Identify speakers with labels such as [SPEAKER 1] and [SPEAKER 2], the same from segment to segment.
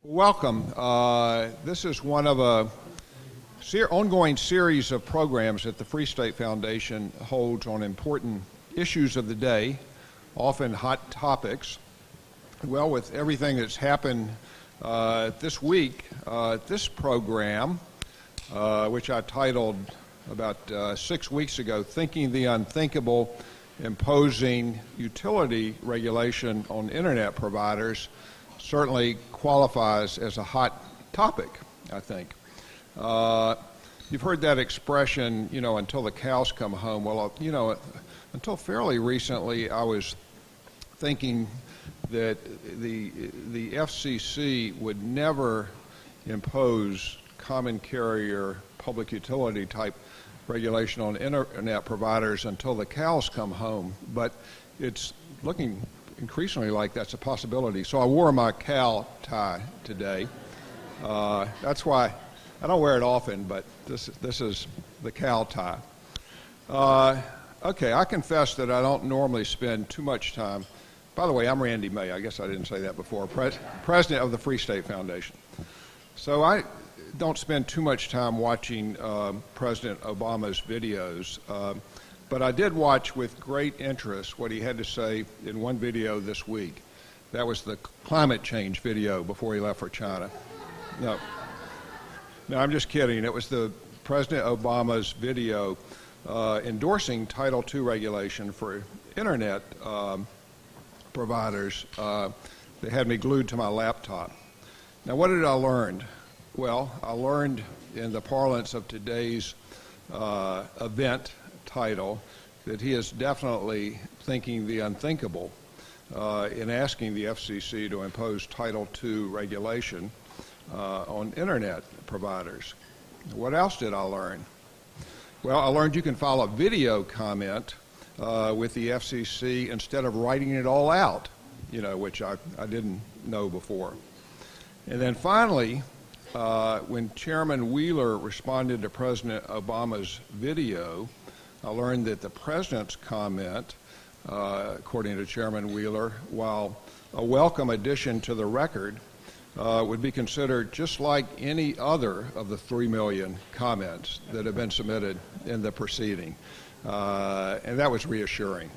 [SPEAKER 1] Welcome. This is one of a ongoing series of programs that the Free State Foundation holds on important issues of the day, often hot topics. Well, with everything that's happened this week, this program, which I titled about 6 weeks ago, Thinking the Unthinkable, Imposing Utility Regulation on Internet Providers, certainly qualifies as a hot topic, I think. You've heard that expression, until the cows come home. Well, until fairly recently, I was thinking that the FCC would never impose common carrier public utility type regulation on internet providers until the cows come home. But it's looking increasingly like that's a possibility. So I wore my cow tie today. That's why I don't wear it often, but this is the cow tie. Okay, I confess that I don't normally spend too much time. By the way, I'm Randy May. I guess I didn't say that before. President of the Free State Foundation. So I don't spend too much time watching President Obama's videos. But I did watch with great interest what he had to say in one video this week. That was the climate change video before he left for China. No, I'm just kidding. It was the President Obama's video endorsing Title II regulation for internet providers that had me glued to my laptop. Now, what did I learn? Well, I learned in the parlance of today's event title that he is definitely thinking the unthinkable in asking the FCC to impose Title II regulation on internet providers. What else did I learn? Well, I learned you can file a video comment with the FCC instead of writing it all out, which I didn't know before. And then finally, when Chairman Wheeler responded to President Obama's video, I learned that the President's comment, according to Chairman Wheeler, while a welcome addition to the record, would be considered just like any other of the 3 million comments that have been submitted in the proceeding. And that was reassuring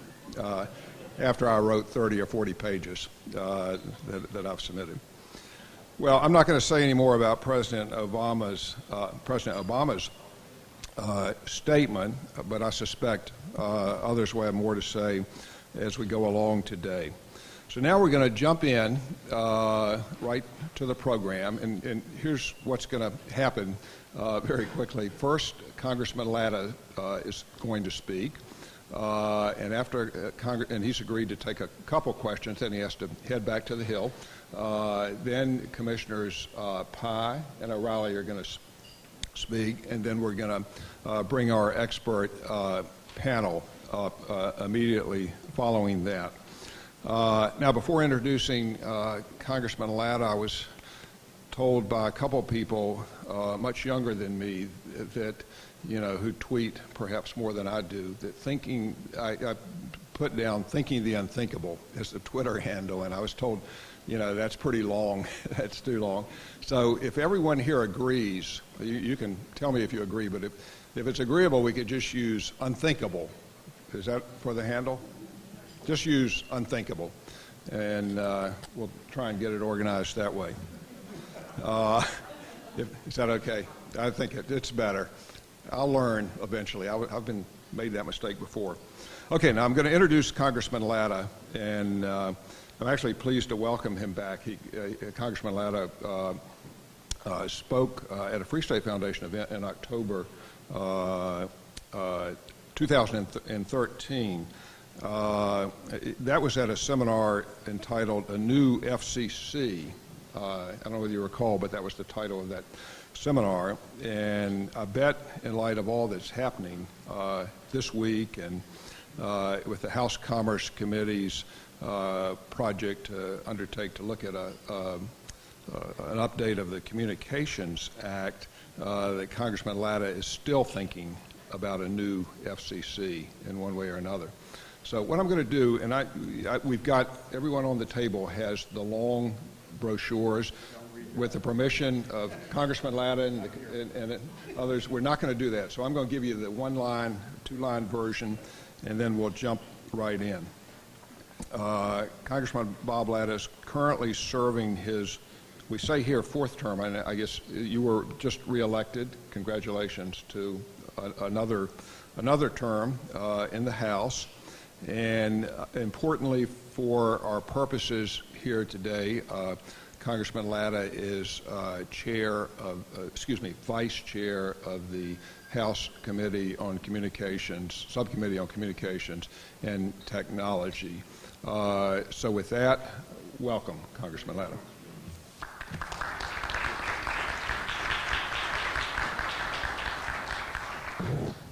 [SPEAKER 1] after I wrote 30 or 40 pages that I've submitted. Well, I'm not going to say any more about President Obama's statement, but I suspect others will have more to say as we go along today. So now we're going to jump in right to the program, and here's what's going to happen very quickly. First, Congressman Latta is going to speak, and after and he's agreed to take a couple questions, then he has to head back to the Hill. Then Commissioners Pye and O'Reilly are going to speak, and then we're going to bring our expert panel up immediately following that. Now, before introducing Congressman Latta, I was told by a couple people much younger than me that, who tweet perhaps more than I do, that I put down thinking the unthinkable as the Twitter handle, and I was told, that's pretty long. That's too long. So if everyone here agrees, you can tell me if you agree, but if it's agreeable, we could just use unthinkable. Is that for the handle? Just use unthinkable, and we'll try and get it organized that way. Is that okay? I think it's better. I'll learn eventually. I've made that mistake before. Okay, now I'm going to introduce Congressman Latta, and I'm actually pleased to welcome him back. Congressman Latta spoke at a Free State Foundation event in October 2013. That was at a seminar entitled A New FCC. I don't know whether you recall, but that was the title of that seminar. And I bet in light of all that's happening this week and with the House Commerce Committee's project to undertake to look at an update of the Communications Act, that Congressman Latta is still thinking about a new FCC in one way or another. So what I'm going to do, and we've got everyone on the table has the long brochures. with the permission of Congressman Latta and others, we're not going to do that. So I'm going to give you the one-line, two-line version, and then we'll jump right in. Congressman Bob Latta is currently serving his, we say here, fourth term, and I guess you were just reelected. Congratulations to another term in the House. And importantly for our purposes here today, Congressman Latta is Vice Chair of the House Committee on Communications, Subcommittee on Communications and Technology. So with that, welcome, Congressman Latta.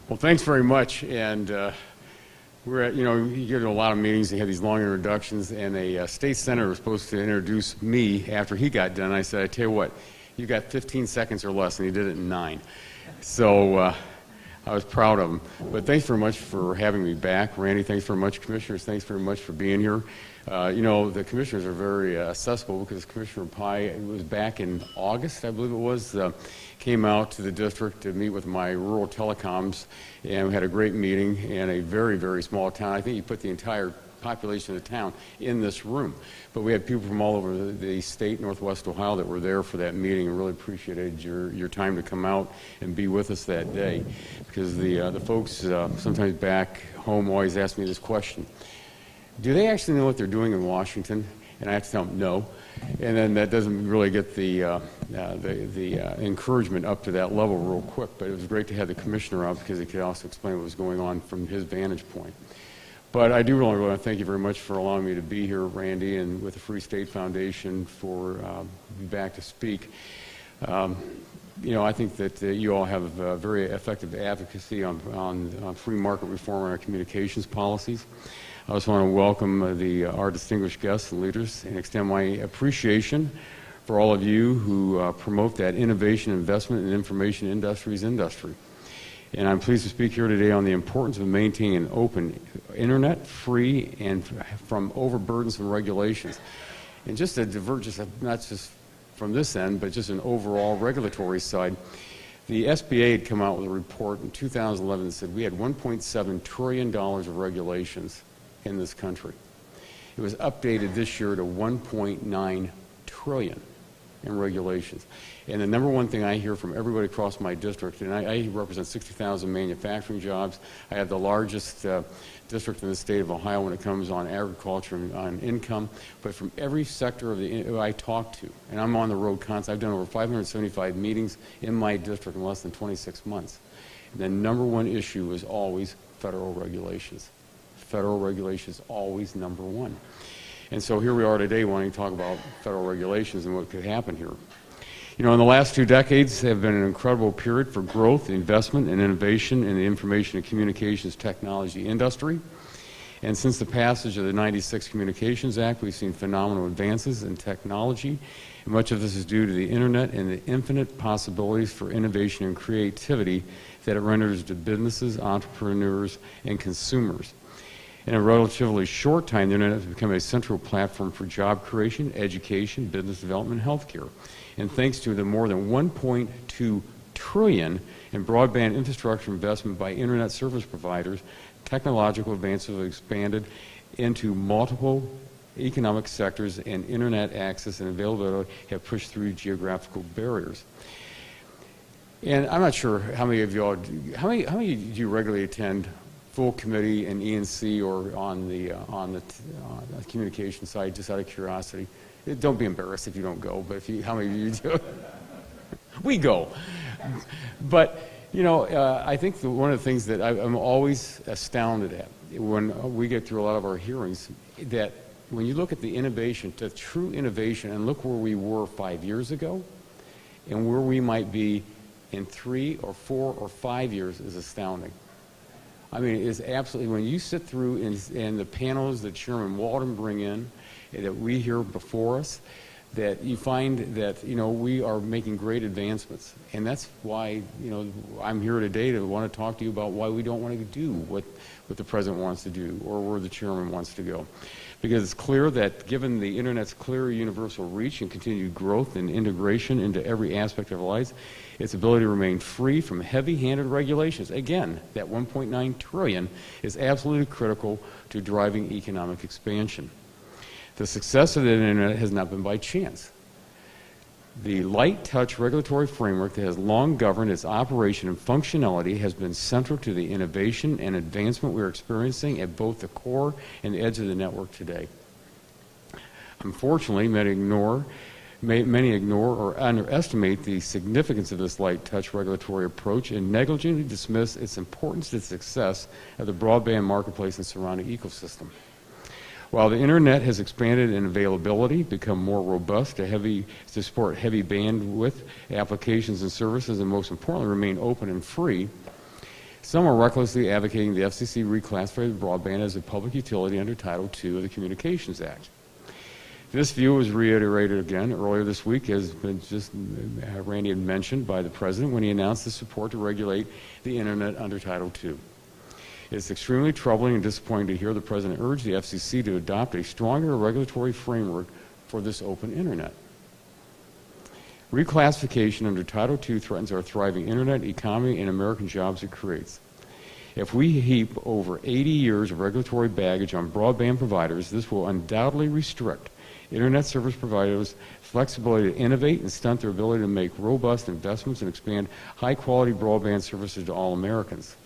[SPEAKER 2] Well, thanks very much. And we're at, you get to a lot of meetings, they have these long introductions, and a state senator was supposed to introduce me after he got done. I said, I tell you what, you got 15 seconds or less, and he did it in 9. So I was proud of him. But thanks very much for having me back. Randy, thanks very much. Commissioners, thanks very much for being here. The commissioners are very accessible because Commissioner Pai was back in August, I believe it was, came out to the district to meet with my rural telecoms, and we had a great meeting in a very, very small town. I think he put the entire population of the town in this room. But we had people from all over the state, Northwest Ohio, that were there for that meeting, and really appreciated your time to come out and be with us that day. Because the folks sometimes back home always ask me this question: do they actually know what they're doing in Washington? And I have to tell them no. And then that doesn't really get the encouragement up to that level real quick. But it was great to have the commissioner out because he could also explain what was going on from his vantage point. But I do really want to thank you very much for allowing me to be here, Randy, and with the Free State Foundation for being back to speak. I think that you all have very effective advocacy on free market reform and our communications policies. I also want to welcome our distinguished guests and leaders and extend my appreciation for all of you who promote that innovation investment in information industry. And I'm pleased to speak here today on the importance of maintaining an open internet, free and from overburdensome regulations. And just to divert, not just from this end, but just an overall regulatory side, the SBA had come out with a report in 2011 that said we had $1.7 trillion of regulations in this country. It was updated this year to $1.9 trillion in regulations. And the number one thing I hear from everybody across my district, and I represent 60,000 manufacturing jobs. I have the largest district in the state of Ohio when it comes on agriculture and on income. But from every sector of I talk to, and I'm on the road constantly, I've done over 575 meetings in my district in less than 26 months. And the number one issue is always federal regulations. Federal regulations always number one. And so here we are today wanting to talk about federal regulations and what could happen here. In the last 2 decades have been an incredible period for growth, investment, and innovation in the information and communications technology industry. And since the passage of the '96 Communications Act, we've seen phenomenal advances in technology. And much of this is due to the internet and the infinite possibilities for innovation and creativity that it renders to businesses, entrepreneurs, and consumers. In a relatively short time, the internet has become a central platform for job creation, education, business development, and healthcare. And thanks to the more than $1.2 trillion in broadband infrastructure investment by internet service providers, technological advances have expanded into multiple economic sectors, and internet access and availability have pushed through geographical barriers. And I'm not sure how many of y'all, how many do you regularly attend full committee and E&C or on the communication side, just out of curiosity? Don't be embarrassed if you don't go, but how many of you do? We go. But, I think one of the things that I'm always astounded at when we get through a lot of our hearings, that when you look at the innovation, the true innovation, and look where we were 5 years ago and where we might be in 3 or 4 or 5 years is astounding. I mean, it's absolutely, when you sit through and the panels that Chairman Walden bring in, that we hear before us, that you find that, we are making great advancements. And that's why, I'm here today to want to talk to you about why we don't want to do what the president wants to do or where the chairman wants to go. Because it's clear that given the Internet's clear universal reach and continued growth and integration into every aspect of our lives, its ability to remain free from heavy-handed regulations, again, that $1.9 trillion is absolutely critical to driving economic expansion. The success of the Internet has not been by chance. The light touch regulatory framework that has long governed its operation and functionality has been central to the innovation and advancement we are experiencing at both the core and the edge of the network today. Unfortunately, many ignore or underestimate the significance of this light touch regulatory approach and negligently dismiss its importance to the success of the broadband marketplace and surrounding ecosystem. While the Internet has expanded in availability, become more robust to support heavy bandwidth applications and services, and most importantly, remain open and free, some are recklessly advocating the FCC reclassify broadband as a public utility under Title II of the Communications Act. This view was reiterated again earlier this week, as Randy had mentioned, by the President when he announced the support to regulate the Internet under Title II. It's extremely troubling and disappointing to hear the President urge the FCC to adopt a stronger regulatory framework for this open Internet. Reclassification under Title II threatens our thriving Internet economy and American jobs it creates. If we heap over 80 years of regulatory baggage on broadband providers, this will undoubtedly restrict Internet service providers' flexibility to innovate and stunt their ability to make robust investments and expand high-quality broadband services to all Americans.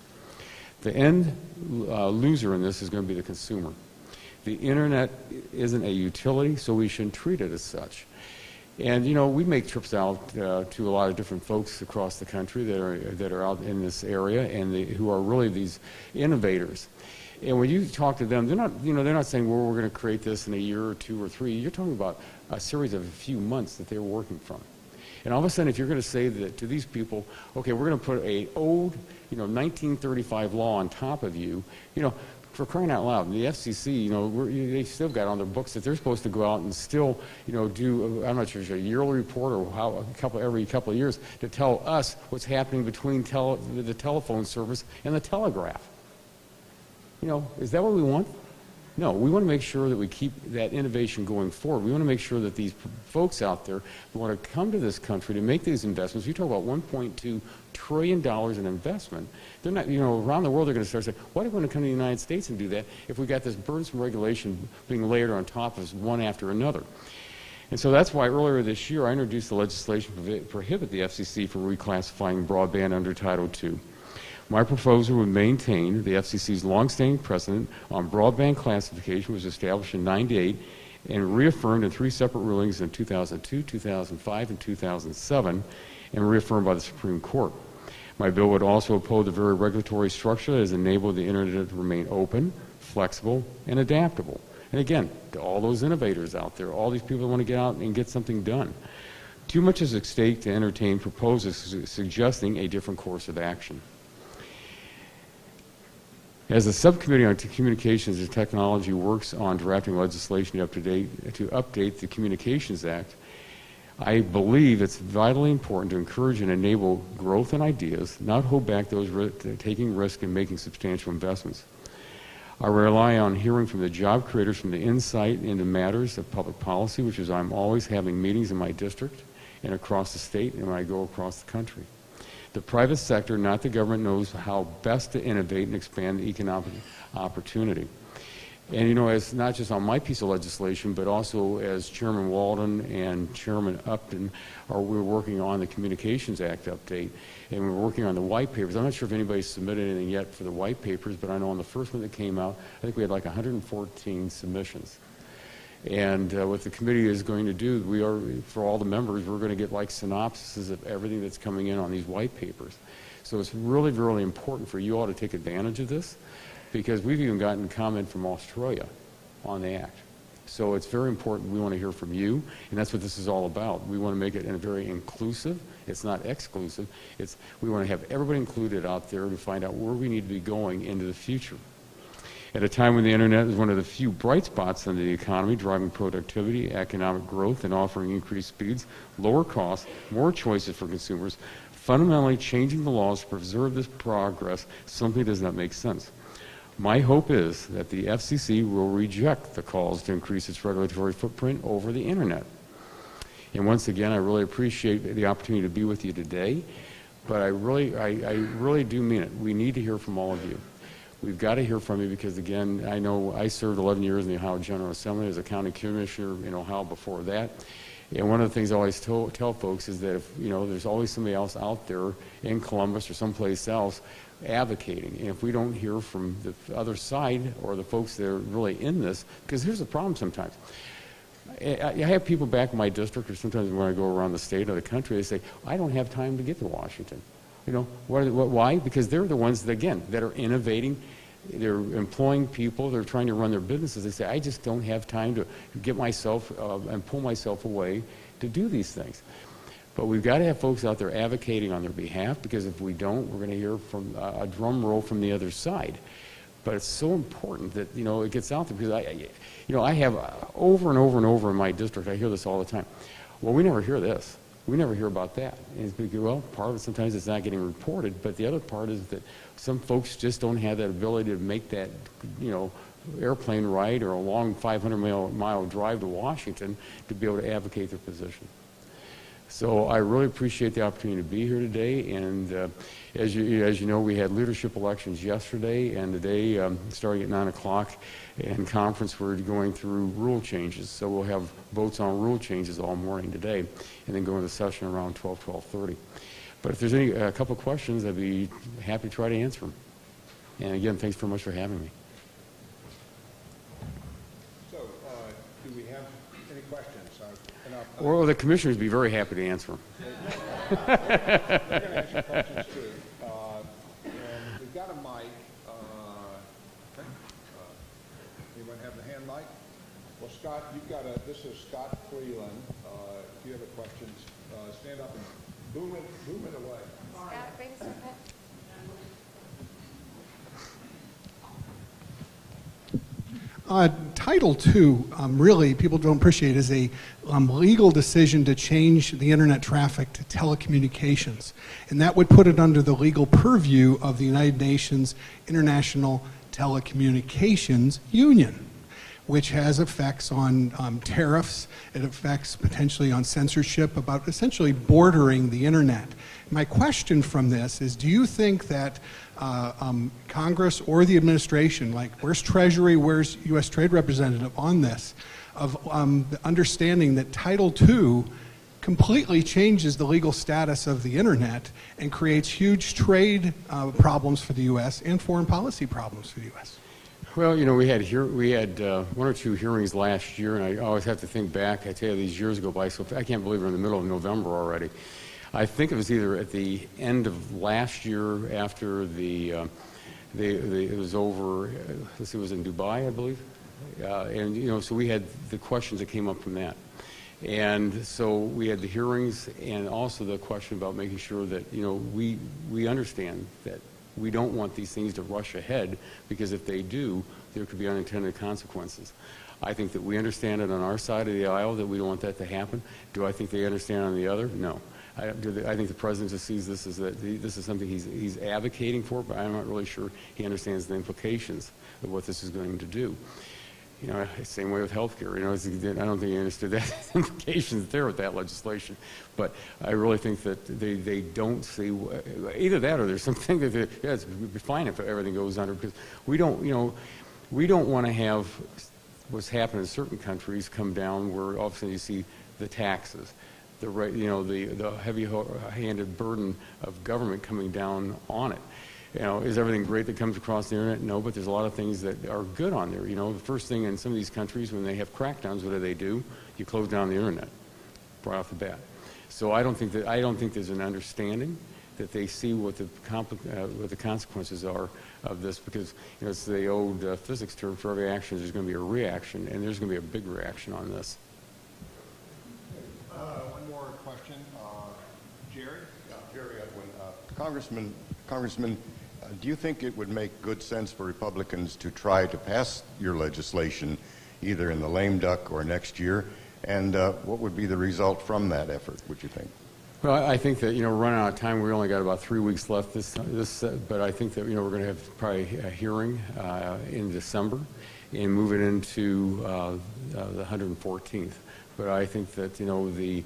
[SPEAKER 2] The end loser in this is going to be the consumer. The Internet isn't a utility, so we shouldn't treat it as such. And we make trips out to a lot of different folks across the country that are out in this area and who are really these innovators. And when you talk to them, they're not saying, well, we're going to create this in a year or 2 or 3. You're talking about a series of a few months that they're working from. And all of a sudden, if you're going to say that to these people, okay, we're going to put an old, 1935 law on top of you, for crying out loud, and the FCC, they've still got on their books that they're supposed to go out and still, do, I'm not sure if it's a yearly report or every couple of years to tell us what's happening between the telephone service and the telegraph. Is that what we want? No, we want to make sure that we keep that innovation going forward. We want to make sure that these folks out there who want to come to this country to make these investments, we talk about $1.2 trillion in investment, they're not, around the world they're going to start saying, why do we want to come to the United States and do that if we've got this burdensome regulation being layered on top of us one after another? And so that's why earlier this year I introduced the legislation to prohibit the FCC from reclassifying broadband under Title II. My proposal would maintain the FCC's longstanding precedent on broadband classification, was established in '98 and reaffirmed in 3 separate rulings in 2002, 2005, and 2007, and reaffirmed by the Supreme Court. My bill would also uphold the very regulatory structure that has enabled the Internet to remain open, flexible, and adaptable. And again, to all those innovators out there, all these people that want to get out and get something done. Too much is at stake to entertain proposals suggesting a different course of action. As the Subcommittee on Communications and Technology works on drafting legislation to update the Communications Act, I believe it's vitally important to encourage and enable growth in ideas, not hold back those taking risk and making substantial investments. I rely on hearing from the job creators from the insight into matters of public policy, which is I'm always having meetings in my district and across the state and when I go across the country. The private sector, not the government, knows how best to innovate and expand the economic opportunity. And it's not just on my piece of legislation, but also as Chairman Walden and Chairman Upton we're working on the Communications Act update, and we're working on the white papers. I'm not sure if anybody's submitted anything yet for the white papers, but I know on the first one that came out, I think we had like 114 submissions. And what the committee is going to do, for all the members, we're going to get like synopses of everything that's coming in on these white papers. So it's really, really important for you all to take advantage of this, because we've even gotten comment from Australia on the Act. So it's very important. We want to hear from you, and that's what this is all about. We want to make it in a very inclusive. It's not exclusive. We want to have everybody included out there to find out where we need to be going into the future. At a time when the internet is one of the few bright spots in the economy, driving productivity, economic growth, and offering increased speeds, lower costs, more choices for consumers, fundamentally changing the laws to preserve this progress simply does not make sense. My hope is that the FCC will reject the calls to increase its regulatory footprint over the internet. And once again, I really appreciate the opportunity to be with you today, but I really do mean it. We need to hear from all of you. We've got to hear from you because, again, I know I served 11 years in the Ohio General Assembly as a county commissioner in Ohio before that. And one of the things I always tell folks is that if, there's always somebody else out there in Columbus or someplace else advocating. And if we don't hear from the other side or the folks that are really in this, because here's the problem sometimes. I have people back in my district, or sometimes when I go around the state or the country, they say, I don't have time to get to Washington. Why? Because they're the ones, that are innovating. They're employing people. They're trying to run their businesses. They say, I just don't have time to get myself and pull myself away to do these things. But we've got to have folks out there advocating on their behalf, because if we don't, we're going to hear from a drum roll from the other side. But it's so important that, it gets out there, because I have over and over and over in my district, I hear this all the time. Well, we never hear this. We never hear about that. And it's because, well, part of it sometimes it's not getting reported, but the other part is that some folks just don't have that ability to make that, airplane ride or a long 500-mile drive to Washington to be able to advocate their position. So I really appreciate the opportunity to be here today, and as you know, we had leadership elections yesterday, and today, starting at 9 o'clock in conference, we're going through rule changes. So we'll have votes on rule changes all morning today, and then go into session around 12:30. But if there's a couple of questions, I'd be happy to try to answer them. And again, thanks very much for having me.
[SPEAKER 1] So, do we have any questions?
[SPEAKER 2] Well, the commissioners would be very happy to answer them.
[SPEAKER 1] We're going to answer questions too. And we've got a mic. Okay. Anyone have the hand mic? Well, Scott, this is Scott Freeland. If you have a question, stand up and boom it away.
[SPEAKER 3] Scott, bring some pet.
[SPEAKER 4] Title II, really, people don't appreciate, is a legal decision to change the internet traffic to telecommunications. And that would put it under the legal purview of the United Nations International Telecommunications Union, which has effects on tariffs. It affects potentially on censorship, about essentially bordering the internet. My question from this is, do you think that Congress or the administration, like where's Treasury, where's U.S. Trade Representative on this, of the understanding that Title II completely changes the legal status of the internet and creates huge trade problems for the U.S. and foreign policy problems for the U.S.?
[SPEAKER 2] Well, we had one or two hearings last year, and I always have to think back. I tell you, these years go by so fast. I can't believe we're in the middle of November already. I think it was either at the end of last year after it was over. It was in Dubai, I believe, and so we had the questions that came up from that, and so we had the hearings and also the question about making sure that we understand that we don't want these things to rush ahead, because if they do, there could be unintended consequences. I think that we understand it on our side of the aisle that we don't want that to happen. Do I think they understand on the other? No. I think the president just sees this as that this is something he's advocating for, but I'm not really sure he understands the implications of what this is going to do. Same way with health care. I don't think he understood the implications there with that legislation. But I really think that they don't see either that, or there's something that it's fine if everything goes under, because we don't want to have what's happened in certain countries come down where all of a sudden you see the taxes, the heavy-handed burden of government coming down on it. Is everything great that comes across the internet? No, but there's a lot of things that are good on there. The first thing in some of these countries when they have crackdowns, what do? You close down the internet right off the bat. So I don't think there's an understanding that they see what the consequences are of this, because it's the old physics term, for every action there's going to be a reaction, and there's going to be a big reaction on this.
[SPEAKER 1] One more question. Jerry?
[SPEAKER 5] Jerry Edwin. Congressman,
[SPEAKER 3] Do you think it would make good sense for Republicans to try to pass your legislation either in the lame duck or next year? And what would be the result from that effort, would you think?
[SPEAKER 2] Well, I think that, we're running out of time. We only got about 3 weeks left but I think that, we're going to have probably a hearing in December and move it into the 114th. But I think that, the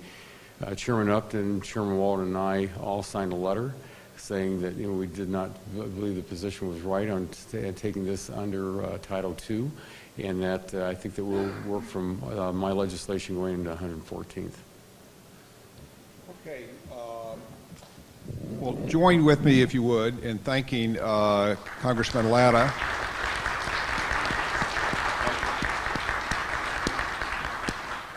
[SPEAKER 2] Chairman Upton, Chairman Walden, and I all signed a letter saying that, we did not believe the position was right on taking this under Title II, and that I think that we'll work from my legislation going into 114th.
[SPEAKER 1] Okay. Well, join with me, if you would, in thanking Congressman Latta.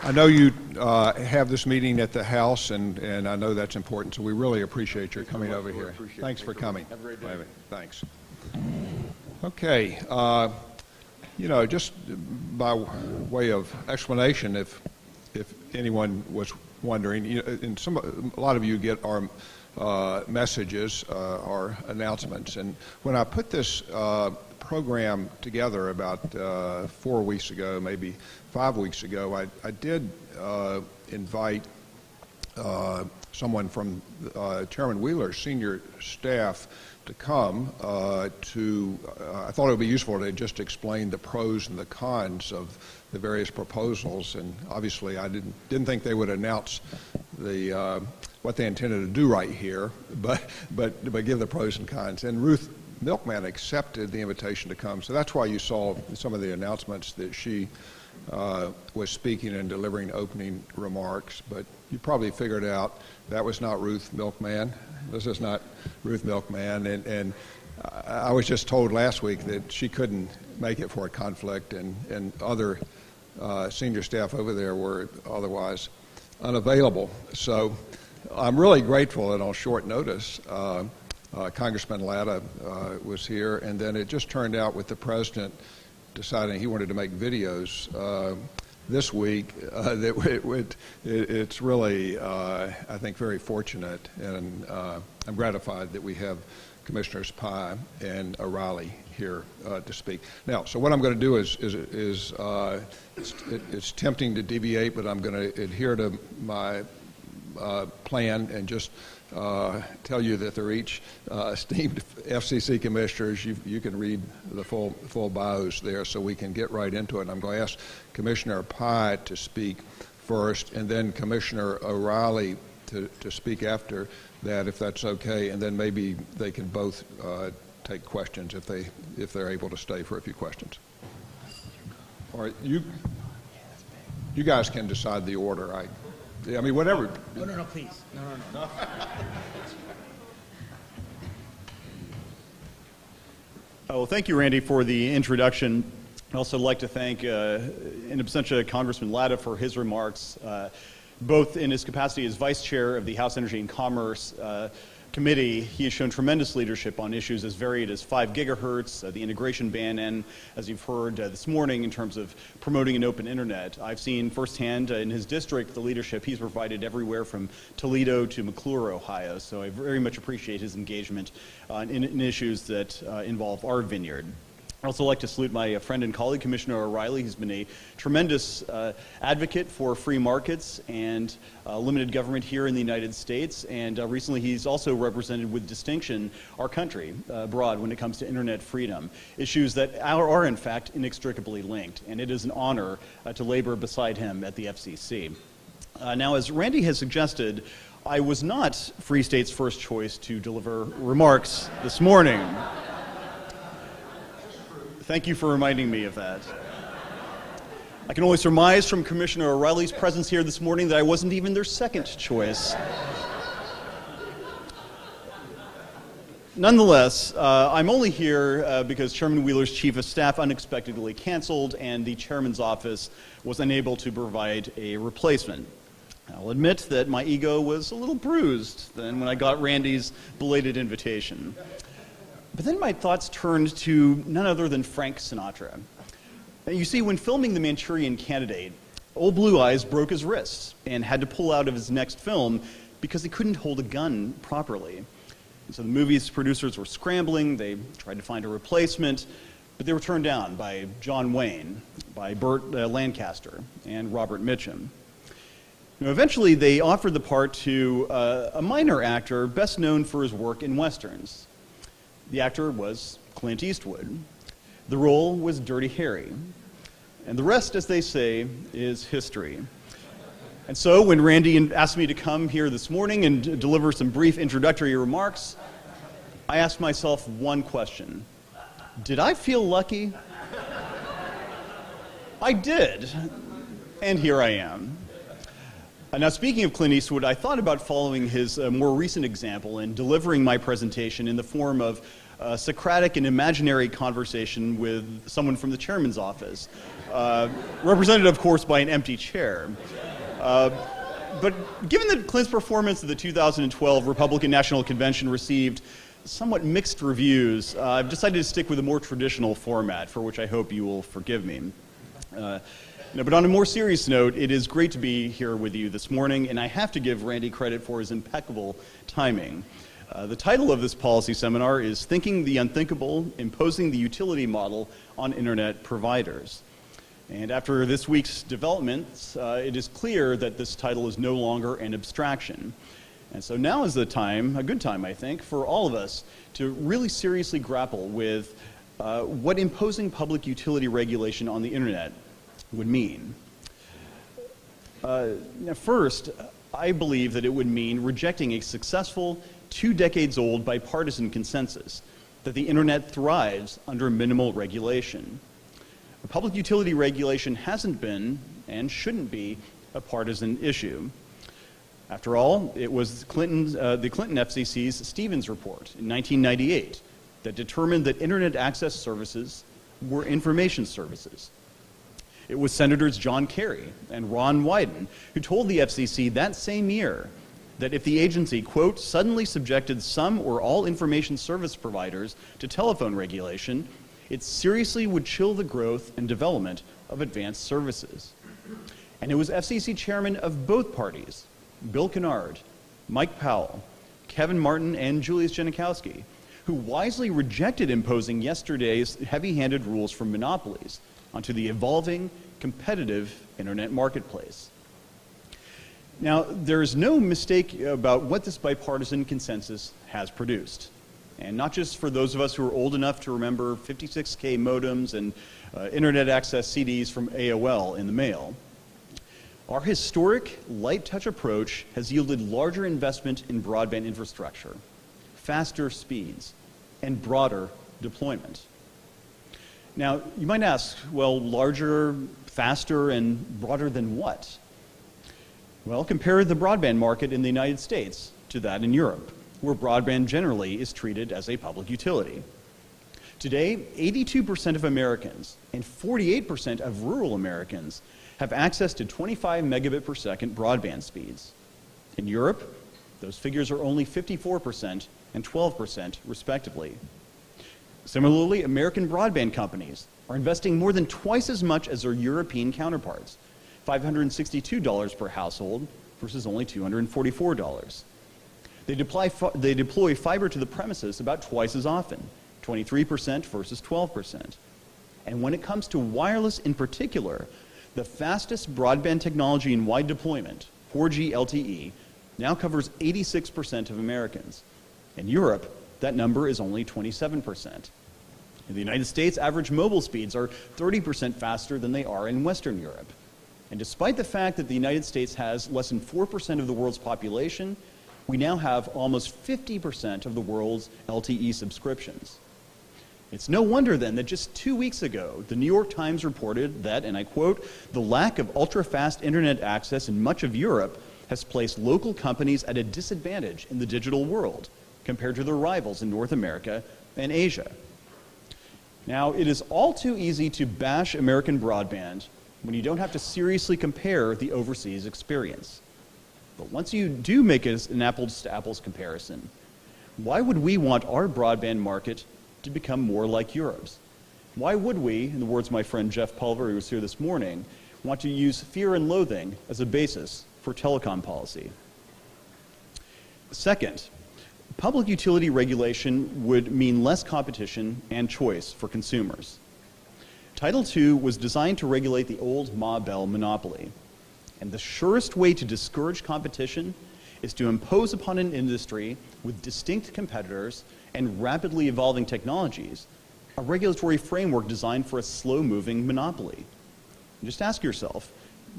[SPEAKER 1] I know you have this meeting at the House, and I know that's important, so we really appreciate your coming over here. Thanks for coming.
[SPEAKER 2] Have a great day.
[SPEAKER 1] Thanks. Okay. Just by way of explanation, if anyone was wondering, a lot of you get our messages, our announcements, and when I put this program together about 4 weeks ago, maybe 5 weeks ago, I did invite someone from Chairman Wheeler's senior staff to come I thought it would be useful to just explain the pros and the cons of the various proposals, and obviously I didn't think they would announce what they intended to do right here, but give the pros and cons. And Ruth Milkman accepted the invitation to come, so that's why you saw some of the announcements that she was speaking and delivering opening remarks, but you probably figured out that was not Ruth Milkman. This is not Ruth Milkman, and I was just told last week that she couldn't make it for a conflict, and other senior staff over there were otherwise unavailable. So I'm really grateful that on short notice Congressman Latta was here, and then it just turned out with the president deciding he wanted to make videos this week that it's really, I think, very fortunate, and I'm gratified that we have Commissioners Pai and O'Reilly here to speak. Now, so what I'm going to do is it's tempting to deviate, but I'm going to adhere to my plan and just tell you that they're each esteemed FCC commissioners. You can read the full bios there, so we can get right into it. And I'm going to ask Commissioner Pai to speak first, and then Commissioner O'Reilly to speak after that, if that's okay, and then maybe they can both take questions if they're able to stay for a few questions. All right, you guys can decide the order. I mean, whatever.
[SPEAKER 5] No, please. No.
[SPEAKER 6] Well, thank you, Randy, for the introduction. I'd also like to thank, in absentia, Congressman Latta for his remarks, both in his capacity as Vice Chair of the House Energy and Commerce Committee. He has shown tremendous leadership on issues as varied as 5 gigahertz, the integration ban, and, as you've heard this morning, in terms of promoting an open internet. I've seen firsthand in his district the leadership he's provided everywhere from Toledo to McClure, Ohio. So I very much appreciate his engagement in issues that involve our vineyard. I'd also like to salute my friend and colleague, Commissioner O'Reilly. He's been a tremendous advocate for free markets and limited government here in the United States. And recently he's also represented with distinction our country abroad when it comes to internet freedom, issues that are in fact inextricably linked. And it is an honor to labor beside him at the FCC. Now, as Randy has suggested, I was not Free State's first choice to deliver remarks this morning. Thank you for reminding me of that. I can only surmise from Commissioner O'Reilly's presence here this morning that I wasn't even their second choice. Nonetheless, I'm only here because Chairman Wheeler's Chief of Staff unexpectedly canceled and the Chairman's office was unable to provide a replacement. I'll admit that my ego was a little bruised then when I got Randy's belated invitation. But then my thoughts turned to none other than Frank Sinatra. And you see, when filming The Manchurian Candidate, old Blue Eyes broke his wrist and had to pull out of his next film because he couldn't hold a gun properly. So the movie's producers were scrambling. They tried to find a replacement, but they were turned down by John Wayne, by Burt Lancaster, and Robert Mitchum. Eventually, they offered the part to a minor actor best known for his work in westerns. The actor was Clint Eastwood. The role was Dirty Harry. And the rest, as they say, is history. And so when Randy asked me to come here this morning and deliver some brief introductory remarks, I asked myself one question. Did I feel lucky? I did. And here I am. Now, speaking of Clint Eastwood, I thought about following his more recent example and delivering my presentation in the form of a Socratic and imaginary conversation with someone from the chairman's office, represented, of course, by an empty chair. But given that Clint's performance at the 2012 Republican National Convention received somewhat mixed reviews, I've decided to stick with a more traditional format, for which I hope you will forgive me. But on a more serious note, it is great to be here with you this morning, and I have to give Randy credit for his impeccable timing. The title of this policy seminar is Thinking the Unthinkable, Imposing the Utility Model on Internet Providers. And after this week's developments, it is clear that this title is no longer an abstraction. And so now is the time, a good time, I think, for all of us to really seriously grapple with what imposing public utility regulation on the Internet would mean. First, I believe that it would mean rejecting a successful, 2 decades old bipartisan consensus that the Internet thrives under minimal regulation. Public utility regulation hasn't been and shouldn't be a partisan issue. After all, it was the Clinton FCC's Stevens Report in 1998 that determined that Internet access services were information services. It was Senators John Kerry and Ron Wyden who told the FCC that same year that if the agency, quote, suddenly subjected some or all information service providers to telephone regulation, it seriously would chill the growth and development of advanced services. And it was FCC chairmen of both parties, Bill Kennard, Mike Powell, Kevin Martin, and Julius Janikowski, who wisely rejected imposing yesterday's heavy-handed rules from monopolies onto the evolving, competitive Internet marketplace. Now, there is no mistake about what this bipartisan consensus has produced. And not just for those of us who are old enough to remember 56K modems and Internet access CDs from AOL in the mail. Our historic light touch approach has yielded larger investment in broadband infrastructure, faster speeds, and broader deployment. Now, you might ask, well, larger, faster, and broader than what? Well, compare the broadband market in the United States to that in Europe, where broadband generally is treated as a public utility. Today, 82% of Americans and 48% of rural Americans have access to 25 megabit per second broadband speeds. In Europe, those figures are only 54% and 12% respectively. Similarly, American broadband companies are investing more than twice as much as their European counterparts, $562 per household versus only $244. They deploy fiber to the premises about twice as often, 23% versus 12%. And when it comes to wireless in particular, the fastest broadband technology in wide deployment, 4G LTE, now covers 86% of Americans. In Europe, that number is only 27%. In the United States, average mobile speeds are 30% faster than they are in Western Europe. And despite the fact that the United States has less than 4% of the world's population, we now have almost 50% of the world's LTE subscriptions. It's no wonder then that just 2 weeks ago, the New York Times reported that, and I quote, the lack of ultra-fast internet access in much of Europe has placed local companies at a disadvantage in the digital world compared to their rivals in North America and Asia. Now, it is all too easy to bash American broadband when you don't have to seriously compare the overseas experience. But once you do make an apples-to-apples comparison, why would we want our broadband market to become more like Europe's? Why would we, in the words of my friend Jeff Pulver, who was here this morning, want to use fear and loathing as a basis for telecom policy? Second, Public utility regulation would mean less competition and choice for consumers. Title II was designed to regulate the old Ma Bell monopoly. And the surest way to discourage competition is to impose upon an industry with distinct competitors and rapidly evolving technologies a regulatory framework designed for a slow-moving monopoly. Just ask yourself,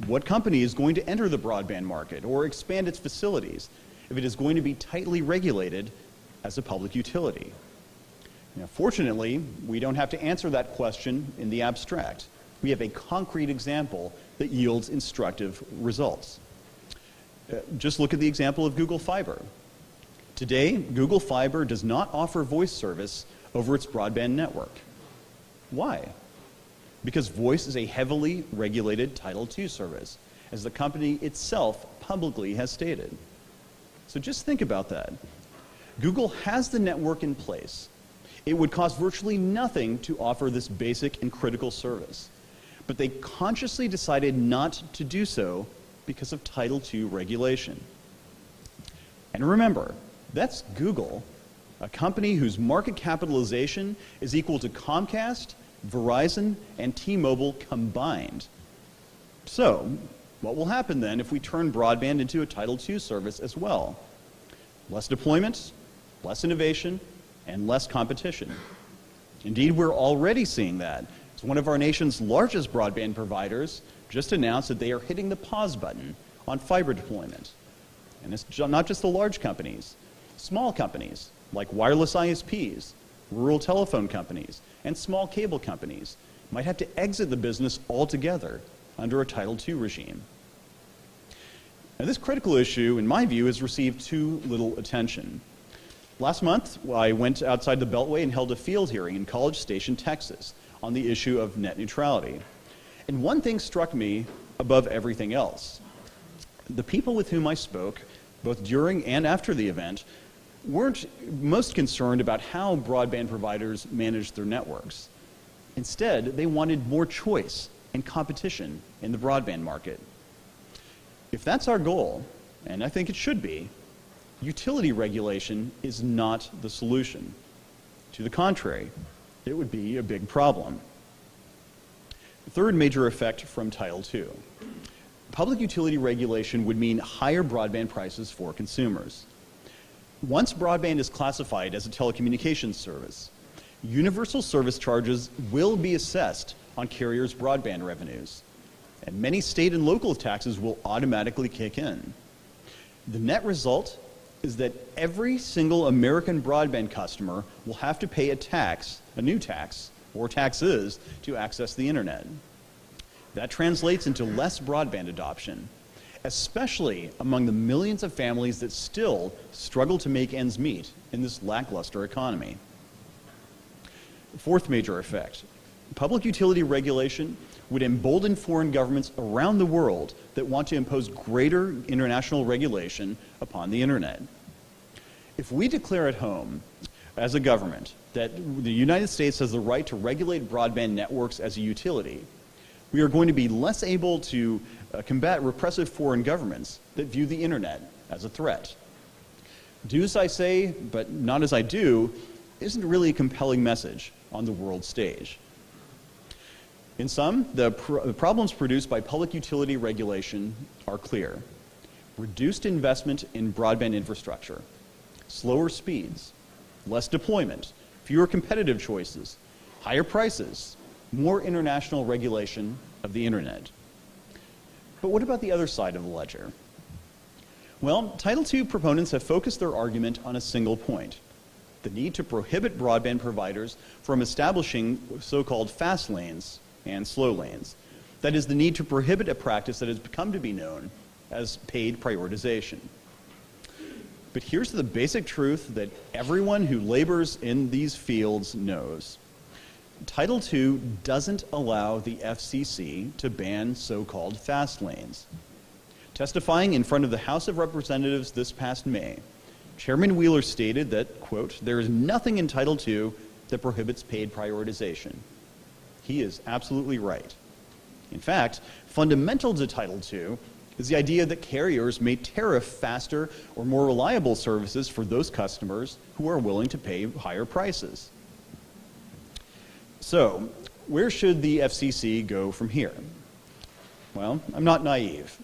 [SPEAKER 6] what company is going to enter the broadband market or expand its facilities if it is going to be tightly regulated as a public utility? Now, fortunately, we don't have to answer that question in the abstract. We have a concrete example that yields instructive results. Just look at the example of Google Fiber. Today, Google Fiber does not offer voice service over its broadband network. Why? Because voice is a heavily regulated Title II service, as the company itself publicly has stated. So just think about that. Google has the network in place. It would cost virtually nothing to offer this basic and critical service. But they consciously decided not to do so because of Title II regulation. And remember, that's Google, a company whose market capitalization is equal to Comcast, Verizon, and T-Mobile combined. So, what will happen then if we turn broadband into a Title II service as well? Less deployment, less innovation, and less competition. Indeed, we're already seeing that. As one of our nation's largest broadband providers just announced that they are hitting the pause button on fiber deployment. And it's not just the large companies. Small companies like wireless ISPs, rural telephone companies, and small cable companies might have to exit the business altogether under a Title II regime. Now, this critical issue, in my view, has received too little attention. Last month, I went outside the Beltway and held a field hearing in College Station, Texas, on the issue of net neutrality. And one thing struck me above everything else. The people with whom I spoke, both during and after the event, weren't most concerned about how broadband providers manage their networks. Instead, they wanted more choice and competition in the broadband market. If that's our goal, and I think it should be, utility regulation is not the solution. To the contrary, it would be a big problem. The third major effect from Title II. Public utility regulation would mean higher broadband prices for consumers. Once broadband is classified as a telecommunications service, universal service charges will be assessed on carriers' broadband revenues, and many state and local taxes will automatically kick in. The net result is that every single American broadband customer will have to pay a tax, a new tax, or taxes, to access the internet. That translates into less broadband adoption, especially among the millions of families that still struggle to make ends meet in this lackluster economy. Fourth major effect, public utility regulation would embolden foreign governments around the world that want to impose greater international regulation upon the internet. If we declare at home, as a government, that the United States has the right to regulate broadband networks as a utility, we are going to be less able to combat repressive foreign governments that view the internet as a threat. Do as I say, but not as I do, isn't really a compelling message on the world stage. In sum, the problems produced by public utility regulation are clear. Reduced investment in broadband infrastructure, slower speeds, less deployment, fewer competitive choices, higher prices, more international regulation of the internet. But what about the other side of the ledger? Well, Title II proponents have focused their argument on a single point: the need to prohibit broadband providers from establishing so-called fast lanes and slow lanes. That is, the need to prohibit a practice that has come to be known as paid prioritization. But here's the basic truth that everyone who labors in these fields knows. Title II doesn't allow the FCC to ban so-called fast lanes. Testifying in front of the House of Representatives this past May, Chairman Wheeler stated that, quote, "There is nothing in Title II that prohibits paid prioritization." He is absolutely right. In fact, fundamental to Title II is the idea that carriers may tariff faster or more reliable services for those customers who are willing to pay higher prices. So, where should the FCC go from here? Well, I'm not naive.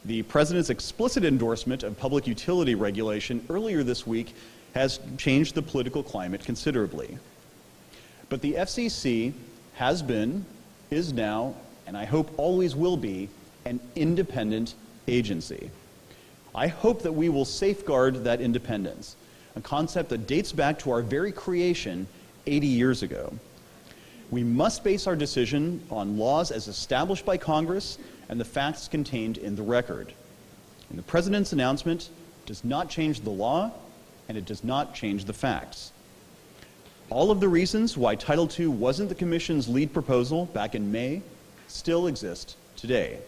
[SPEAKER 6] The President's explicit endorsement of public utility regulation earlier this week has changed the political climate considerably. But the FCC has been, is now, and I hope always will be, an independent agency. I hope that we will safeguard that independence, a concept that dates back to our very creation 80 years ago. We must base our decision on laws as established by Congress and the facts contained in the record. And the President's announcement does not change the law, and it does not change the facts. All of the reasons why Title II wasn't the Commission's lead proposal back in May still exist today.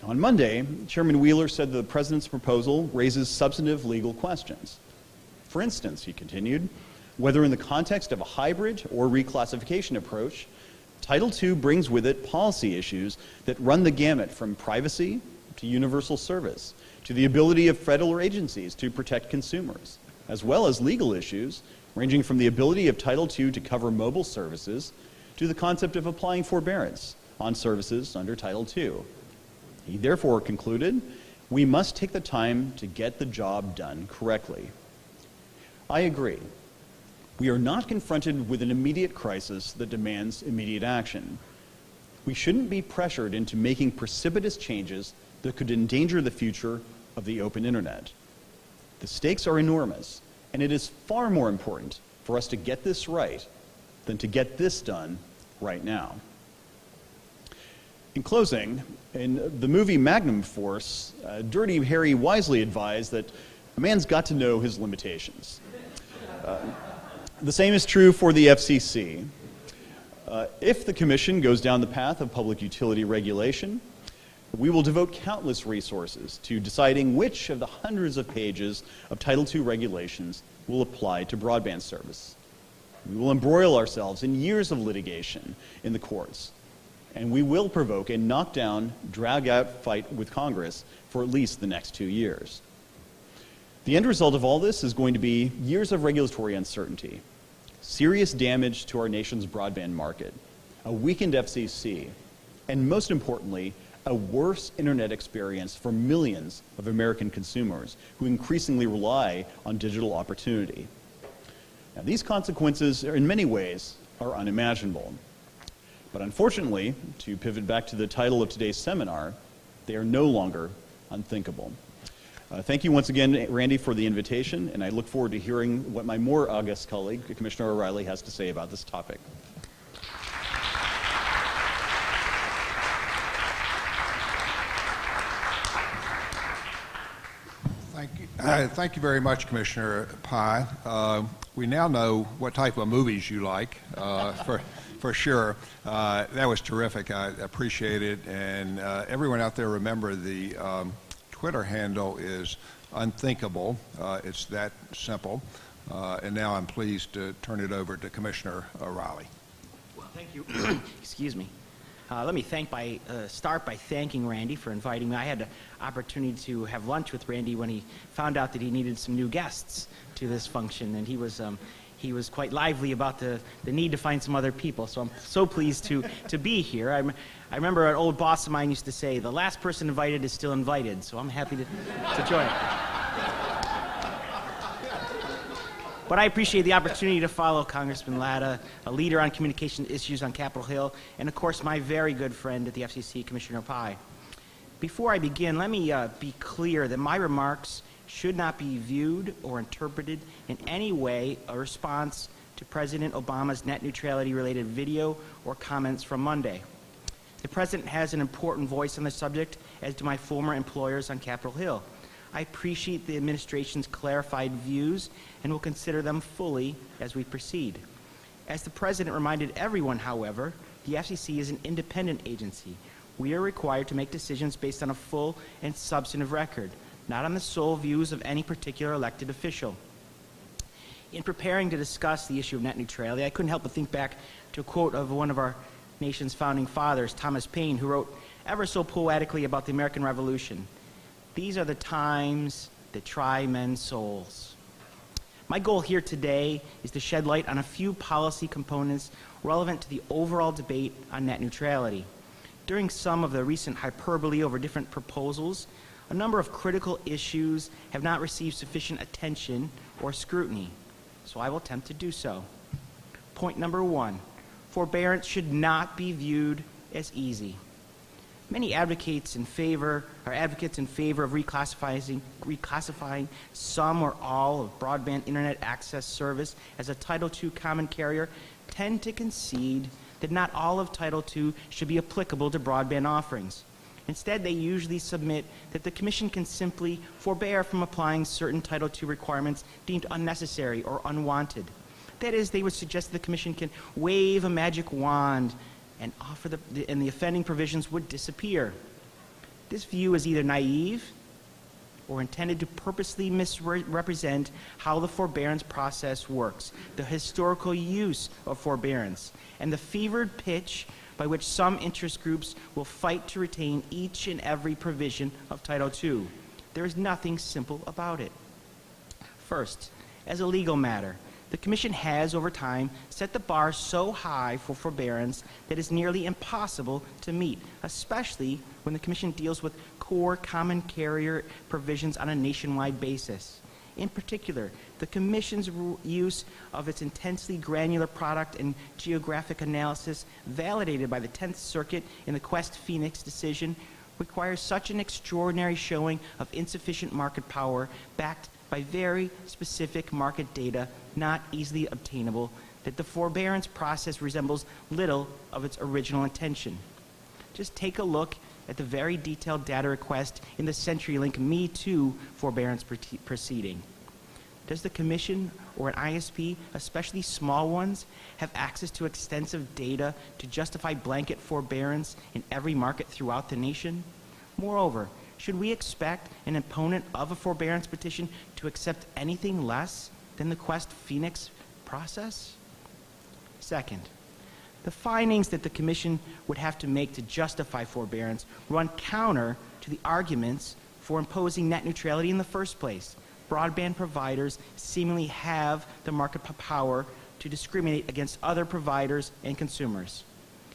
[SPEAKER 6] On Monday, Chairman Wheeler said that the President's proposal raises substantive legal questions. For instance, he continued, whether in the context of a hybrid or reclassification approach, Title II brings with it policy issues that run the gamut from privacy to universal service, to the ability of federal agencies to protect consumers, as well as legal issues ranging from the ability of Title II to cover mobile services to the concept of applying forbearance on services under Title II. He therefore concluded, we must take the time to get the job done correctly. I agree. We are not confronted with an immediate crisis that demands immediate action. We shouldn't be pressured into making precipitous changes that could endanger the future of the open internet. The stakes are enormous, and it is far more important for us to get this right than to get this done right now. In closing, in the movie Magnum Force, Dirty Harry wisely advised that a man's got to know his limitations. The same is true for the FCC. If the Commission goes down the path of public utility regulation, we will devote countless resources to deciding which of the hundreds of pages of Title II regulations will apply to broadband service. We will embroil ourselves in years of litigation in the courts, and we will provoke a knockdown, drag-out fight with Congress for at least the next 2 years. The end result of all this is going to be years of regulatory uncertainty, serious damage to our nation's broadband market, a weakened FCC, and most importantly, a worse internet experience for millions of American consumers who increasingly rely on digital opportunity. Now, these consequences, in many ways, are unimaginable. But unfortunately, to pivot back to the title of today's seminar, they are no longer unthinkable. Thank you once again, Randy, for the invitation, and I look forward to hearing what my more august colleague, Commissioner O'Reilly, has to say about this topic.
[SPEAKER 1] Thank you very much, Commissioner Pai. We now know what type of movies you like, for sure. That was terrific. I appreciate it. And everyone out there, remember the Twitter handle is Unthinkable. It's that simple. And now I'm pleased to turn it over to Commissioner O'Reilly.
[SPEAKER 5] Well, thank you. Excuse me. Let me start by thanking Randy for inviting me. I had the opportunity to have lunch with Randy when he found out that he needed some new guests to this function, and he was quite lively about the need to find some other people. So I'm so pleased to be here. I remember an old boss of mine used to say, "The last person invited is still invited." So I'm happy to join. But I appreciate the opportunity to follow Congressman Latta, a leader on communication issues on Capitol Hill, and of course my very good friend at the FCC, Commissioner Pai. Before I begin, let me be clear that my remarks should not be viewed or interpreted in any way a response to President Obama's net neutrality-related video or comments from Monday. The President has an important voice on the subject, as do my former employers on Capitol Hill. I appreciate the administration's clarified views and will consider them fully as we proceed. As the President reminded everyone, however, the FCC is an independent agency. We are required to make decisions based on a full and substantive record, not on the sole views of any particular elected official. In preparing to discuss the issue of net neutrality, I couldn't help but think back to a quote of one of our nation's founding fathers, Thomas Paine, who wrote, ever so poetically about the American Revolution. These are the times that try men's souls. My goal here today is to shed light on a few policy components relevant to the overall debate on net neutrality. During some of the recent hyperbole over different proposals, a number of critical issues have not received sufficient attention or scrutiny, so I will attempt to do so. Point number one, forbearance should not be viewed as easy. Many advocates in favor of reclassifying some or all of broadband internet access service as a Title II common carrier tend to concede that not all of Title II should be applicable to broadband offerings. Instead, they usually submit that the Commission can simply forbear from applying certain Title II requirements deemed unnecessary or unwanted. That is, they would suggest that the Commission can wave a magic wand and the offending provisions would disappear. This view is either naive or intended to purposely misrepresent how the forbearance process works, the historical use of forbearance, and the fevered pitch by which some interest groups will fight to retain each and every provision of Title II. There is nothing simple about it. First, as a legal matter, the Commission has, over time, set the bar so high for forbearance that it's nearly impossible to meet, especially when the Commission deals with core common carrier provisions on a nationwide basis. In particular, the Commission's use of its intensely granular product and geographic analysis, validated by the 10th Circuit in the Quest Phoenix decision, requires such an extraordinary showing of insufficient market power backed by very specific market data not easily obtainable that the forbearance process resembles little of its original intention. Just take a look at the very detailed data request in the CenturyLink Me Too forbearance proceeding. Does the Commission or an ISP, especially small ones, have access to extensive data to justify blanket forbearance in every market throughout the nation? Moreover, should we expect an opponent of a forbearance petition to accept anything less than the Quest Phoenix process? Second, the findings that the Commission would have to make to justify forbearance run counter to the arguments for imposing net neutrality in the first place. Broadband providers seemingly have the market power to discriminate against other providers and consumers.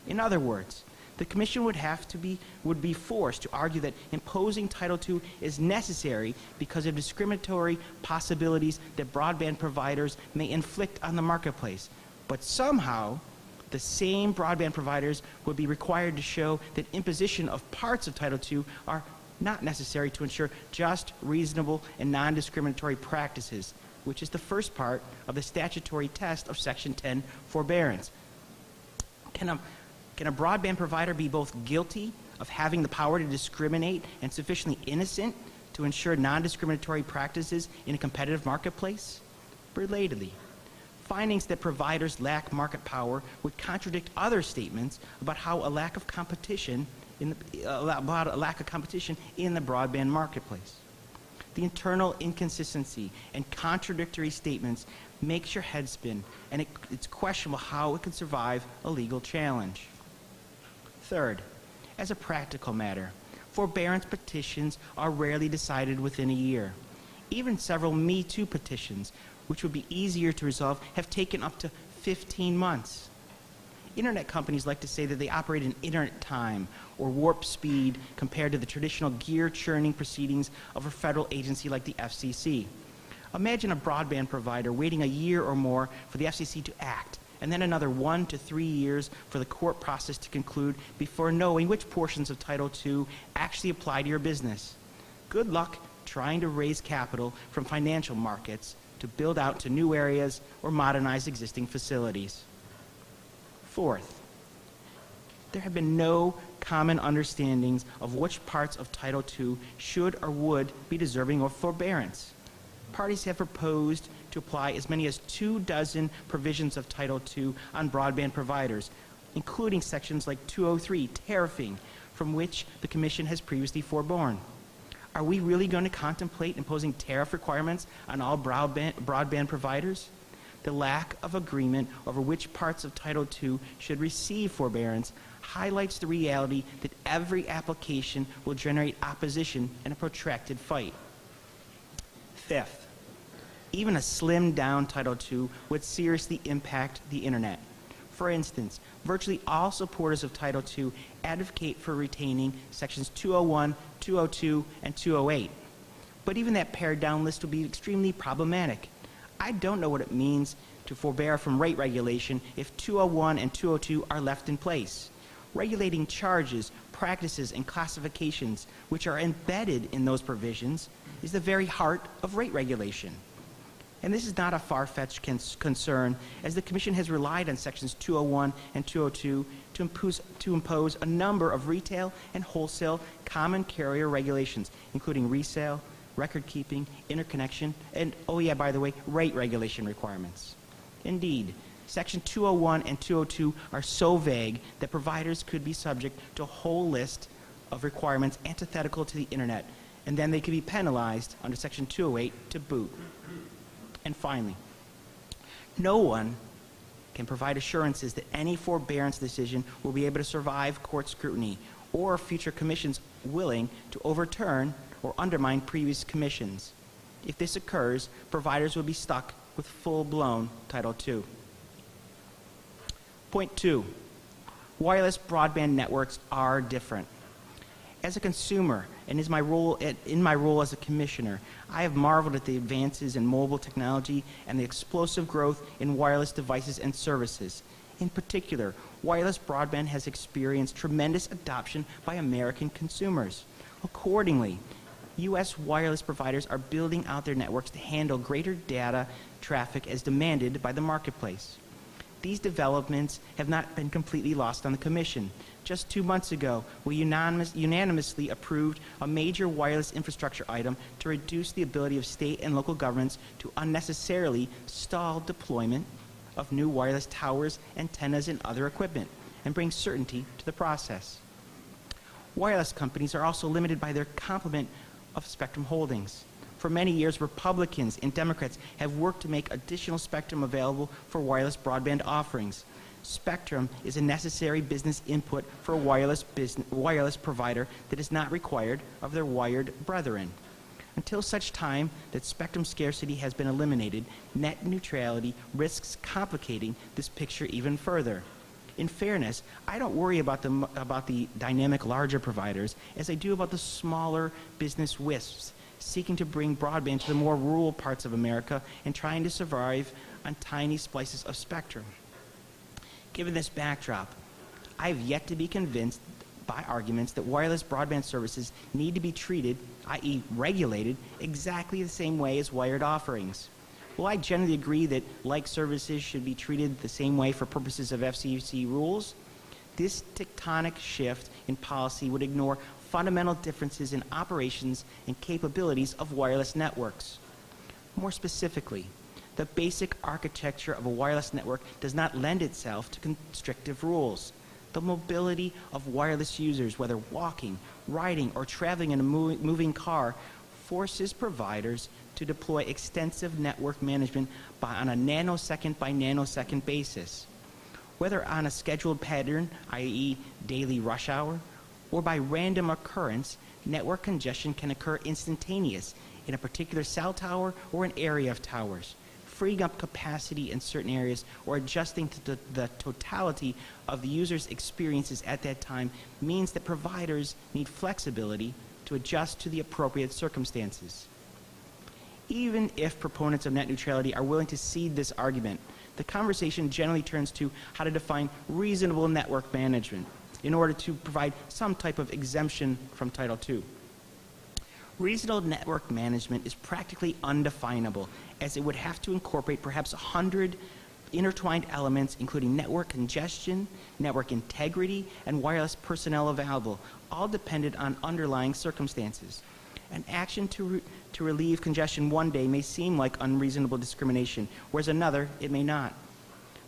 [SPEAKER 5] In other words, the Commission would be forced to argue that imposing Title II is necessary because of discriminatory possibilities that broadband providers may inflict on the marketplace. But somehow, the same broadband providers would be required to show that imposition of parts of Title II are not necessary to ensure just, reasonable, and non-discriminatory practices, which is the first part of the statutory test of Section 10 forbearance. Can a broadband provider be both guilty of having the power to discriminate and sufficiently innocent to ensure non-discriminatory practices in a competitive marketplace? Relatedly, findings that providers lack market power would contradict other statements about how a lack of competition in the broadband marketplace. The internal inconsistency and contradictory statements makes your head spin, and it's questionable how it can survive a legal challenge. Third, as a practical matter, forbearance petitions are rarely decided within a year. Even several Me Too petitions, which would be easier to resolve, have taken up to 15 months. Internet companies like to say that they operate in internet time or warp speed compared to the traditional gear churning proceedings of a federal agency like the FCC. Imagine a broadband provider waiting a year or more for the FCC to act, and then another 1 to 3 years for the court process to conclude before knowing which portions of Title II actually apply to your business. Good luck trying to raise capital from financial markets to build out to new areas or modernize existing facilities. Fourth, there have been no common understandings of which parts of Title II should or would be deserving of forbearance. Parties have proposed to apply as many as 24 provisions of Title II on broadband providers, including sections like 203, tariffing, from which the Commission has previously forborne. Are we really going to contemplate imposing tariff requirements on all broadband providers? The lack of agreement over which parts of Title II should receive forbearance highlights the reality that every application will generate opposition and a protracted fight. Fifth, even a slimmed-down Title II would seriously impact the Internet. For instance, virtually all supporters of Title II advocate for retaining Sections 201, 202, and 208. But even that pared-down list would be extremely problematic. I don't know what it means to forbear from rate regulation if 201 and 202 are left in place. Regulating charges, practices, and classifications which are embedded in those provisions is the very heart of rate regulation. And this is not a far-fetched concern, as the Commission has relied on Sections 201 and 202 to impose a number of retail and wholesale common carrier regulations, including resale, record-keeping, interconnection, and, oh yeah, by the way, rate regulation requirements. Indeed, Section 201 and 202 are so vague that providers could be subject to a whole list of requirements antithetical to the Internet, and then they could be penalized under Section 208 to boot. And finally, no one can provide assurances that any forbearance decision will be able to survive court scrutiny or future commissions willing to overturn or undermine previous commissions. If this occurs, providers will be stuck with full-blown Title II. Point 2, wireless broadband networks are different. As a consumer and in my role as a commissioner, I have marveled at the advances in mobile technology and the explosive growth in wireless devices and services. In particular, wireless broadband has experienced tremendous adoption by American consumers. Accordingly, U.S. wireless providers are building out their networks to handle greater data traffic as demanded by the marketplace. These developments have not been completely lost on the Commission. Just 2 months ago, we unanimously approved a major wireless infrastructure item to reduce the ability of state and local governments to unnecessarily stall deployment of new wireless towers, antennas, and other equipment, and bring certainty to the process. Wireless companies are also limited by their complement of spectrum holdings. For many years, Republicans and Democrats have worked to make additional spectrum available for wireless broadband offerings. Spectrum is a necessary business input for a wireless provider that is not required of their wired brethren. Until such time that spectrum scarcity has been eliminated, net neutrality risks complicating this picture even further. In fairness, I don't worry about the dynamic larger providers as I do about the smaller business wisps seeking to bring broadband to the more rural parts of America and trying to survive on tiny splices of spectrum. Given this backdrop, I have yet to be convinced by arguments that wireless broadband services need to be treated, i.e. regulated, exactly the same way as wired offerings. While I generally agree that like services should be treated the same way for purposes of FCC rules, this tectonic shift in policy would ignore fundamental differences in operations and capabilities of wireless networks. More specifically, the basic architecture of a wireless network does not lend itself to constrictive rules. The mobility of wireless users, whether walking, riding, or traveling in a moving car, forces providers to deploy extensive network management on a nanosecond by nanosecond basis. Whether on a scheduled pattern, i.e. daily rush hour, or by random occurrence, network congestion can occur instantaneous in a particular cell tower or an area of towers. Freeing up capacity in certain areas or adjusting to the totality of the user's experiences at that time means that providers need flexibility to adjust to the appropriate circumstances. Even if proponents of net neutrality are willing to cede this argument, the conversation generally turns to how to define reasonable network management in order to provide some type of exemption from Title II. Reasonable network management is practically undefinable, as it would have to incorporate perhaps 100 intertwined elements, including network congestion, network integrity, and wireless personnel available, all dependent on underlying circumstances. An action to relieve congestion one day may seem like unreasonable discrimination, whereas another, it may not.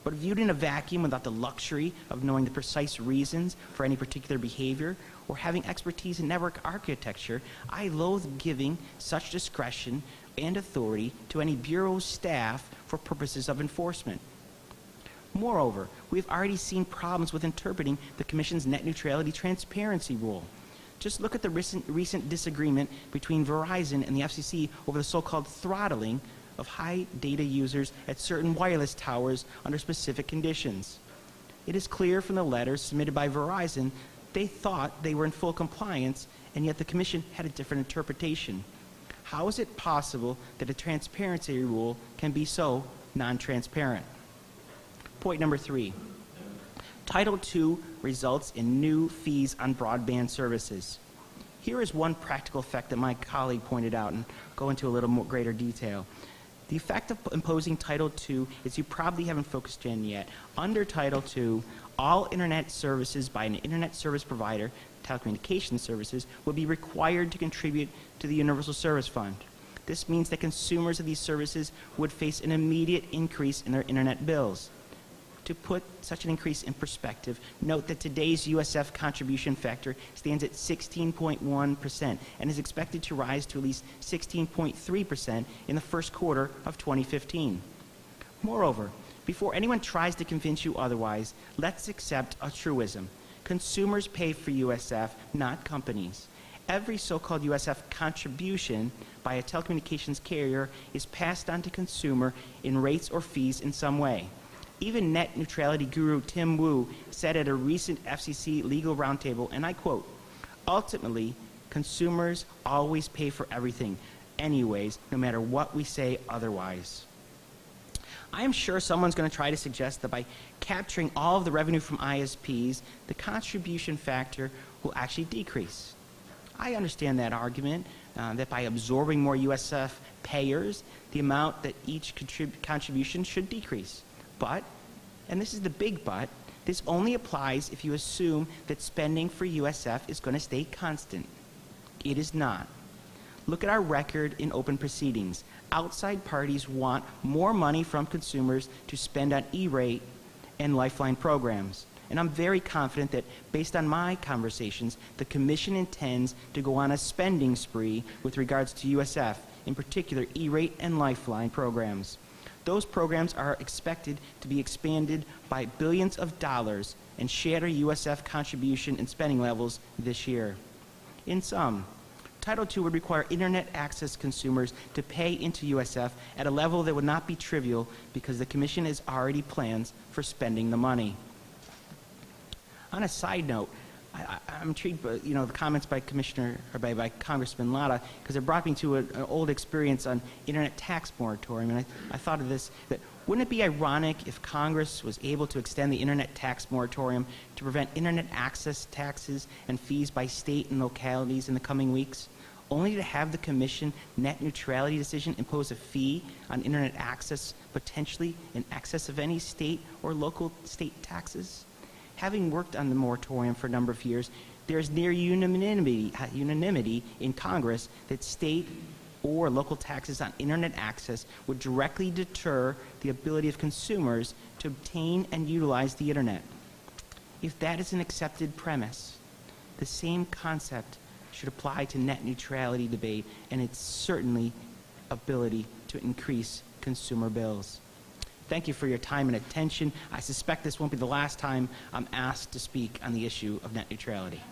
[SPEAKER 5] But viewed in a vacuum without the luxury of knowing the precise reasons for any particular behavior or having expertise in network architecture, I loathe giving such discretion and authority to any Bureau staff for purposes of enforcement. Moreover, we've already seen problems with interpreting the Commission's net neutrality transparency rule. Just look at the recent disagreement between Verizon and the FCC over the so-called throttling of high data users at certain wireless towers under specific conditions. It is clear from the letters submitted by Verizon they thought they were in full compliance, and yet the Commission had a different interpretation. How is it possible that a transparency rule can be so non-transparent? Point number 3. Title II results in new fees on broadband services. Here is one practical effect that my colleague pointed out and go into a little more greater detail. The effect of imposing Title II is you probably haven't focused in yet. Under Title II, all internet services by an internet service provider, telecommunications services, will be required to contribute to the Universal Service Fund. This means that consumers of these services would face an immediate increase in their internet bills. To put such an increase in perspective, note that today's USF contribution factor stands at 16.1% and is expected to rise to at least 16.3% in the first quarter of 2015. Moreover, before anyone tries to convince you otherwise, let's accept a truism. Consumers pay for USF, not companies. Every so-called USF contribution by a telecommunications carrier is passed on to consumer in rates or fees in some way. Even net neutrality guru Tim Wu said at a recent FCC legal roundtable, and I quote, "Ultimately, consumers always pay for everything anyways, no matter what we say otherwise." I am sure someone's going to try to suggest that by capturing all of the revenue from ISPs, the contribution factor will actually decrease. I understand that argument, that by absorbing more USF payers, the amount that each contribution should decrease. But, and this is the big but, this only applies if you assume that spending for USF is going to stay constant. It is not. Look at our record in open proceedings. Outside parties want more money from consumers to spend on E-rate and Lifeline programs. And I'm very confident that, based on my conversations, the Commission intends to go on a spending spree with regards to USF, in particular E-rate and Lifeline programs. Those programs are expected to be expanded by billions of dollars and shatter USF contribution and spending levels this year. In sum, Title II would require internet access consumers to pay into USF at a level that would not be trivial because the Commission has already plans for spending the money. On a side note, I'm intrigued by the comments by by Congressman Latta, because it brought me to an old experience on internet tax moratorium, and I thought of this, that wouldn't it be ironic if Congress was able to extend the internet tax moratorium to prevent internet access taxes and fees by state and localities in the coming weeks, only to have the Commission net neutrality decision impose a fee on internet access potentially in excess of any state or local state taxes? Having worked on the moratorium for a number of years, there is near unanimity in Congress that state or local taxes on internet access would directly deter the ability of consumers to obtain and utilize the internet. If that is an accepted premise, the same concept should apply to net neutrality debate and its certainly ability to increase consumer bills. Thank you for your time and attention. I suspect this won't be the last time I'm asked to speak on the issue of net neutrality.